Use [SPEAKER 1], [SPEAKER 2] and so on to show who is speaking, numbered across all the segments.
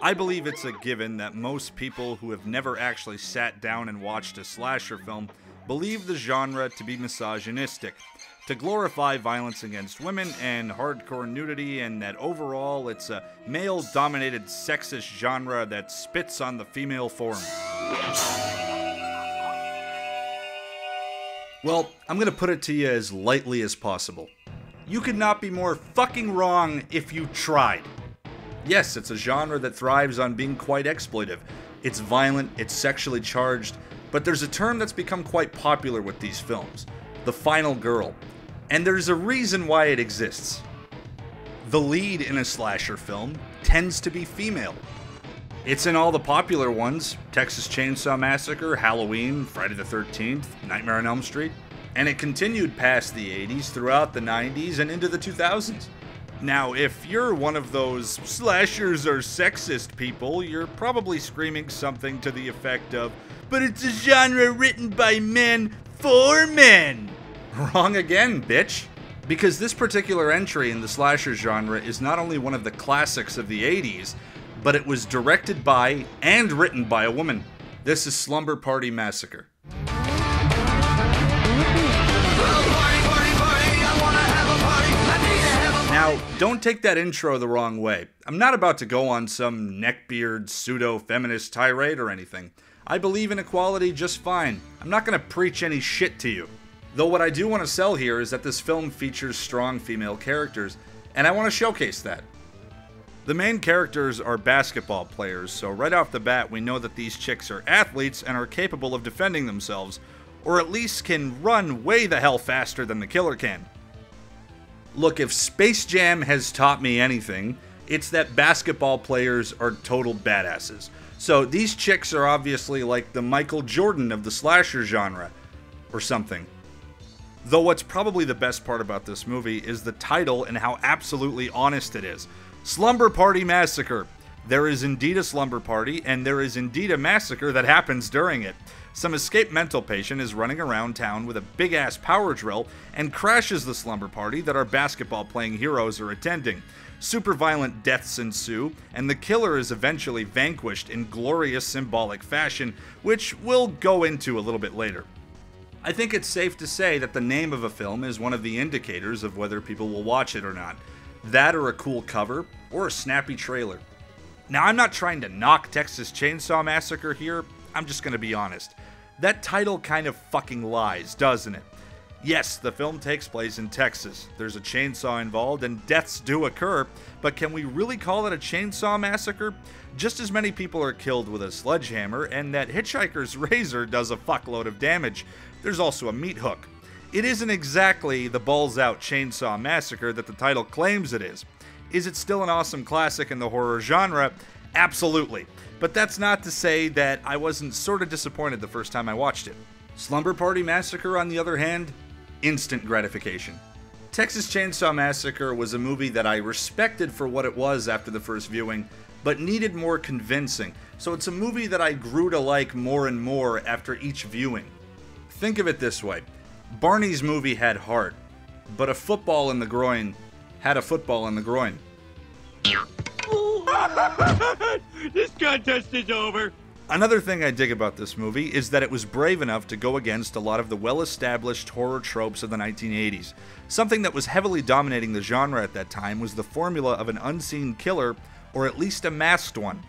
[SPEAKER 1] I believe it's a given that most people who have never actually sat down and watched a slasher film believe the genre to be misogynistic, to glorify violence against women and hardcore nudity, and that overall it's a male-dominated sexist genre that spits on the female form. Well, I'm gonna put it to you as lightly as possible. You could not be more fucking wrong if you tried. Yes, it's a genre that thrives on being quite exploitive. It's violent, it's sexually charged, but there's a term that's become quite popular with these films: the final girl. And there's a reason why it exists. The lead in a slasher film tends to be female. It's in all the popular ones: Texas Chainsaw Massacre, Halloween, Friday the 13th, Nightmare on Elm Street. And it continued past the 80s, throughout the 90s, and into the 2000s. Now, if you're one of those slashers are sexist people, you're probably screaming something to the effect of, "But it's a genre written by men for men." Wrong again, bitch. Because this particular entry in the slasher genre is not only one of the classics of the 80s, but it was directed by and written by a woman. This is Slumber Party Massacre. Now, don't take that intro the wrong way. I'm not about to go on some neckbeard pseudo-feminist tirade or anything. I believe in equality just fine. I'm not gonna preach any shit to you. Though what I do want to sell here is that this film features strong female characters, and I want to showcase that. The main characters are basketball players, so right off the bat we know that these chicks are athletes and are capable of defending themselves, or at least can run way the hell faster than the killer can. Look, if Space Jam has taught me anything, it's that basketball players are total badasses. So these chicks are obviously like the Michael Jordan of the slasher genre, or something. Though what's probably the best part about this movie is the title and how absolutely honest it is. Slumber Party Massacre. There is indeed a slumber party, and there is indeed a massacre that happens during it. Some escaped mental patient is running around town with a big-ass power drill and crashes the slumber party that our basketball-playing heroes are attending. Super violent deaths ensue, and the killer is eventually vanquished in glorious symbolic fashion, which we'll go into a little bit later. I think it's safe to say that the name of a film is one of the indicators of whether people will watch it or not. That or a cool cover, or a snappy trailer. Now, I'm not trying to knock Texas Chainsaw Massacre here, I'm just gonna be honest. That title kind of fucking lies, doesn't it? Yes, the film takes place in Texas. There's a chainsaw involved and deaths do occur, but can we really call it a chainsaw massacre? Just as many people are killed with a sledgehammer, and that hitchhiker's razor does a fuckload of damage. There's also a meat hook. It isn't exactly the balls-out chainsaw massacre that the title claims it is. Is it still an awesome classic in the horror genre? Absolutely. But that's not to say that I wasn't sort of disappointed the first time I watched it. Slumber Party Massacre, on the other hand, instant gratification. Texas Chainsaw Massacre was a movie that I respected for what it was after the first viewing, but needed more convincing, so it's a movie that I grew to like more and more after each viewing. Think of it this way: Barney's movie had heart, but a football in the groin had a football in the groin.
[SPEAKER 2] This contest is over.
[SPEAKER 1] Another thing I dig about this movie is that it was brave enough to go against a lot of the well-established horror tropes of the 1980s. Something that was heavily dominating the genre at that time was the formula of an unseen killer, or at least a masked one.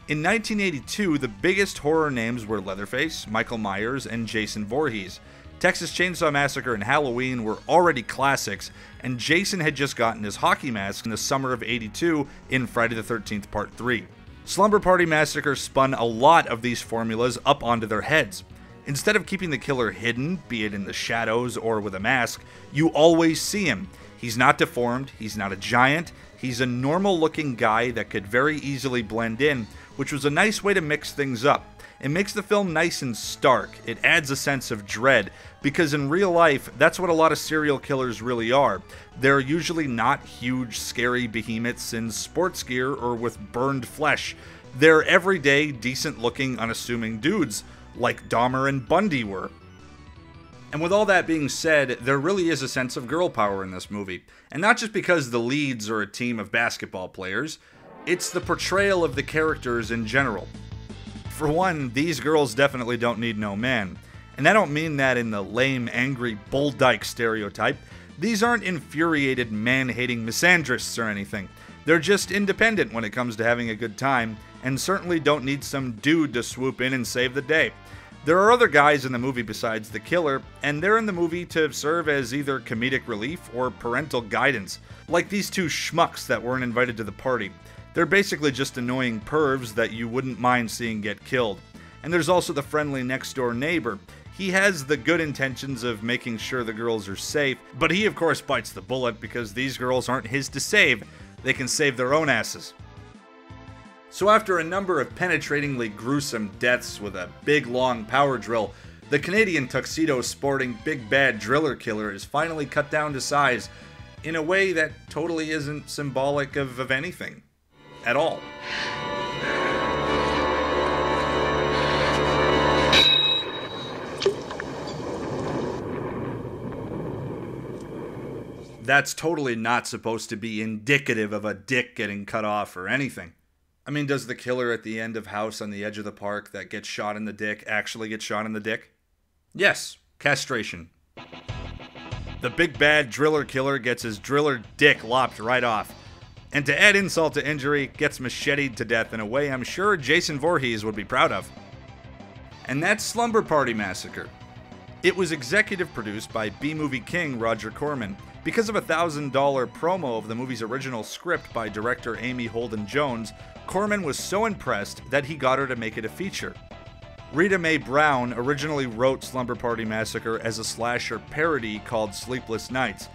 [SPEAKER 1] In 1982, the biggest horror names were Leatherface, Michael Myers, and Jason Voorhees. Texas Chainsaw Massacre and Halloween were already classics, and Jason had just gotten his hockey mask in the summer of '82 in Friday the 13th Part 3. Slumber Party Massacre spun a lot of these formulas up onto their heads. Instead of keeping the killer hidden, be it in the shadows or with a mask, you always see him. He's not deformed, he's not a giant, he's a normal-looking guy that could very easily blend in, which was a nice way to mix things up. It makes the film nice and stark. It adds a sense of dread, because in real life, that's what a lot of serial killers really are. They're usually not huge, scary behemoths in sports gear or with burned flesh. They're everyday, decent-looking, unassuming dudes, like Dahmer and Bundy were. And with all that being said, there really is a sense of girl power in this movie. And not just because the leads are a team of basketball players. It's the portrayal of the characters in general. For one, these girls definitely don't need no man. And I don't mean that in the lame, angry, bull dyke stereotype. These aren't infuriated, man-hating misandrists or anything. They're just independent when it comes to having a good time, and certainly don't need some dude to swoop in and save the day. There are other guys in the movie besides the killer, and they're in the movie to serve as either comedic relief or parental guidance, like these two schmucks that weren't invited to the party. They're basically just annoying pervs that you wouldn't mind seeing get killed. And there's also the friendly next-door neighbor. He has the good intentions of making sure the girls are safe, but he of course bites the bullet because these girls aren't his to save. They can save their own asses. So after a number of penetratingly gruesome deaths with a big long power drill, the Canadian tuxedo-sporting big bad driller killer is finally cut down to size in a way that totally isn't symbolic of anything. At all. That's totally not supposed to be indicative of a dick getting cut off or anything. I mean, does the killer at the end of House on the Edge of the Park that gets shot in the dick actually get shot in the dick? Yes, castration. The big bad driller killer gets his driller dick lopped right off. And to add insult to injury, gets macheted to death in a way I'm sure Jason Voorhees would be proud of. And that's Slumber Party Massacre. It was executive produced by B-movie king Roger Corman. Because of a $1,000 promo of the movie's original script by director Amy Holden Jones, Corman was so impressed that he got her to make it a feature. Rita Mae Brown originally wrote Slumber Party Massacre as a slasher parody called Sleepless Nights.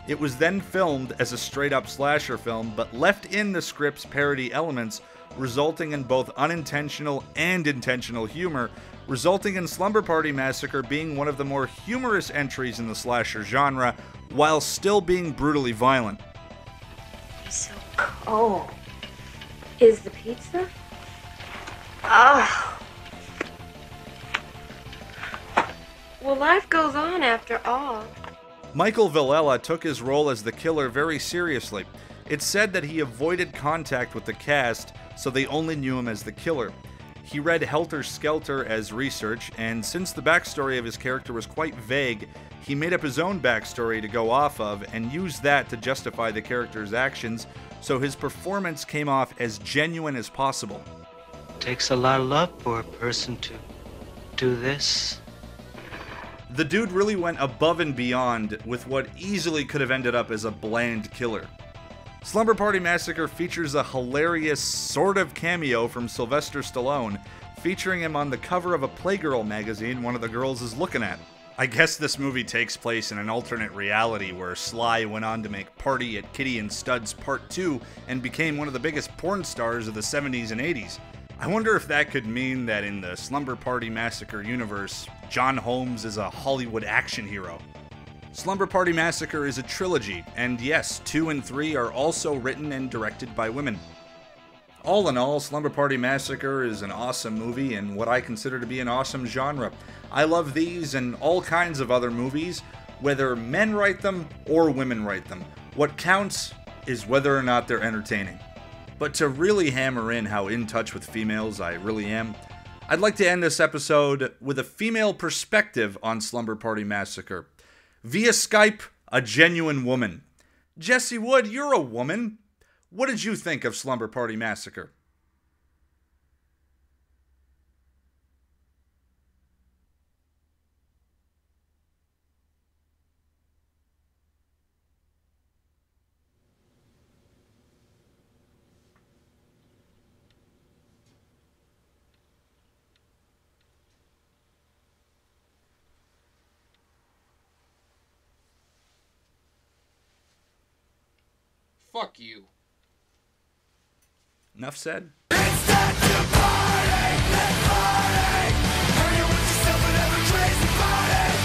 [SPEAKER 1] It was then filmed as a straight-up slasher film, but left in the script's parody elements, resulting in both unintentional and intentional humor, resulting in Slumber Party Massacre being one of the more humorous entries in the slasher genre, while still being brutally violent.
[SPEAKER 3] It's so cold. Is the pizza? Oh. Well, life goes on after all.
[SPEAKER 1] Michael Villela took his role as the killer very seriously. It's said that he avoided contact with the cast, so they only knew him as the killer. He read Helter Skelter as research, and since the backstory of his character was quite vague, he made up his own backstory to go off of and used that to justify the character's actions, so his performance came off as genuine as possible.
[SPEAKER 4] Takes a lot of luck for a person to do this.
[SPEAKER 1] The dude really went above and beyond with what easily could have ended up as a bland killer. Slumber Party Massacre features a hilarious sort of cameo from Sylvester Stallone, featuring him on the cover of a Playgirl magazine one of the girls is looking at. I guess this movie takes place in an alternate reality where Sly went on to make Party at Kitty and Studs Part 2 and became one of the biggest porn stars of the 70s and 80s. I wonder if that could mean that in the Slumber Party Massacre universe, John Holmes is a Hollywood action hero. Slumber Party Massacre is a trilogy, and yes, 2 and 3 are also written and directed by women. All in all, Slumber Party Massacre is an awesome movie and what I consider to be an awesome genre. I love these and all kinds of other movies, whether men write them or women write them. What counts is whether or not they're entertaining. But to really hammer in how in touch with females I really am, I'd like to end this episode with a female perspective on Slumber Party Massacre. Via Skype, a genuine woman. Jessie Wood, you're a woman. What did you think of Slumber Party Massacre?
[SPEAKER 5] Fuck you.
[SPEAKER 1] Enough said.
[SPEAKER 6] It's time to party, let's party. Hurry with yourself and have a crazy party.